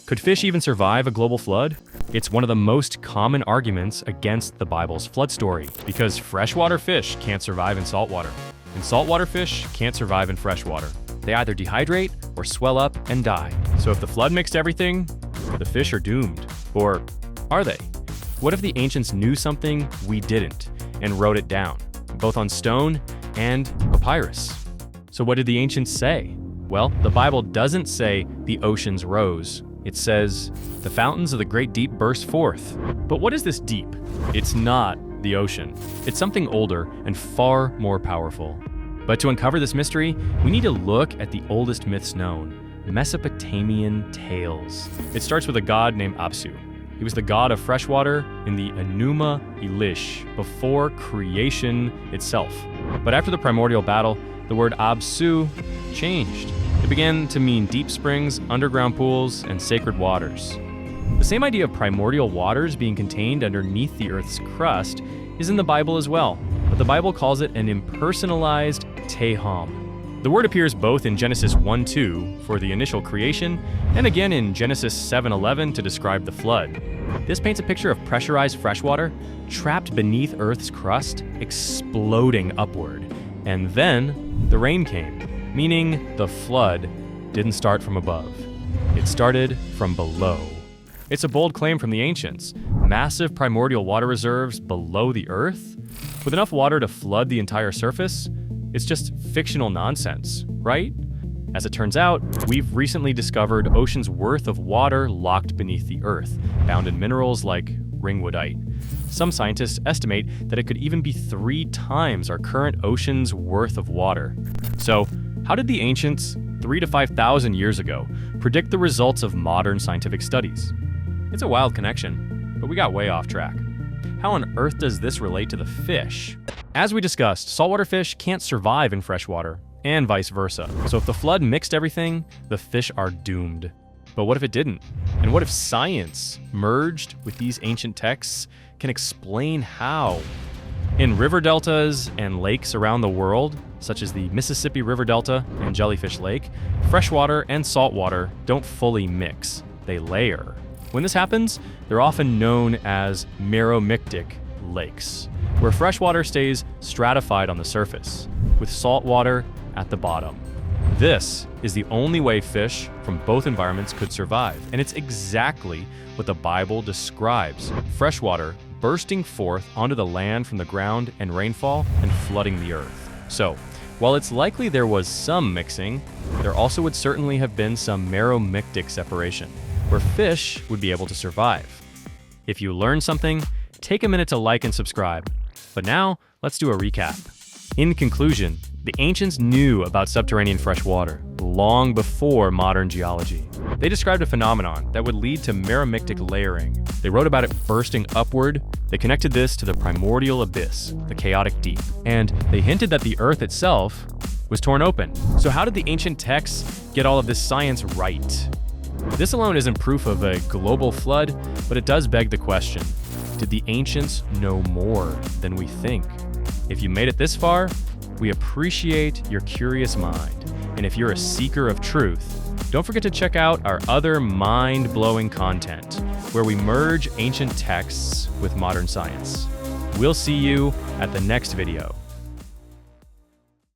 Could fish even survive a global flood? It's one of the most common arguments against the Bible's flood story, because freshwater fish can't survive in saltwater, and saltwater fish can't survive in freshwater. They either dehydrate or swell up and die. So if the flood mixed everything, the fish are doomed. Or are they? What if the ancients knew something we didn't and wrote it down, both on stone and papyrus? So what did the ancients say? Well, the Bible doesn't say the oceans rose. It says, the fountains of the great deep burst forth. But what is this deep? It's not the ocean. It's something older and far more powerful. But to uncover this mystery, we need to look at the oldest myths known, Mesopotamian tales. It starts with a god named Apsu. He was the god of freshwater in the Enuma Elish, before creation itself. But after the primordial battle, the word Apsu changed. It began to mean deep springs, underground pools, and sacred waters. The same idea of primordial waters being contained underneath the Earth's crust is in the Bible as well, but the Bible calls it an impersonalized Tehom. The word appears both in Genesis 1:2 for the initial creation, and again in Genesis 7:11 to describe the flood. This paints a picture of pressurized freshwater trapped beneath Earth's crust, exploding upward. And then the rain came, meaning the flood didn't start from above. It started from below. It's a bold claim from the ancients. Massive primordial water reserves below the Earth? With enough water to flood the entire surface? It's just fictional nonsense, right? As it turns out, we've recently discovered oceans worth of water locked beneath the Earth, bound in minerals like ringwoodite. Some scientists estimate that it could even be 3 times our current ocean's worth of water. So, how did the ancients, 3,000 to 5,000 years ago, predict the results of modern scientific studies? It's a wild connection, but we got way off track. How on earth does this relate to the fish? As we discussed, saltwater fish can't survive in freshwater, and vice versa. So if the flood mixed everything, the fish are doomed. But what if it didn't? And what if science, merged with these ancient texts, can explain how? In river deltas and lakes around the world, such as the Mississippi River Delta and Jellyfish Lake, freshwater and saltwater don't fully mix, they layer. When this happens, they're often known as Mero-what lakes, where freshwater stays stratified on the surface, with saltwater at the bottom. This is the only way fish from both environments could survive, and it's exactly what the Bible describes: freshwater bursting forth onto the land from the ground and rainfall and flooding the earth. So, while it's likely there was some mixing, there also would certainly have been some Mero-what separation, where fish would be able to survive. If you learned something, take a minute to like and subscribe. But now, let's do a recap. In conclusion, the ancients knew about subterranean fresh water long before modern geology. They described a phenomenon that would lead to Mero-what layering. They wrote about it bursting upward. They connected this to the primordial abyss, the chaotic deep. And they hinted that the Earth itself was torn open. So how did the ancient texts get all of this science right? This alone isn't proof of a global flood, but it does beg the question: did the ancients know more than we think? If you made it this far, we appreciate your curious mind. And if you're a seeker of truth, don't forget to check out our other mind-blowing content, where we merge ancient texts with modern science. We'll see you at the next video.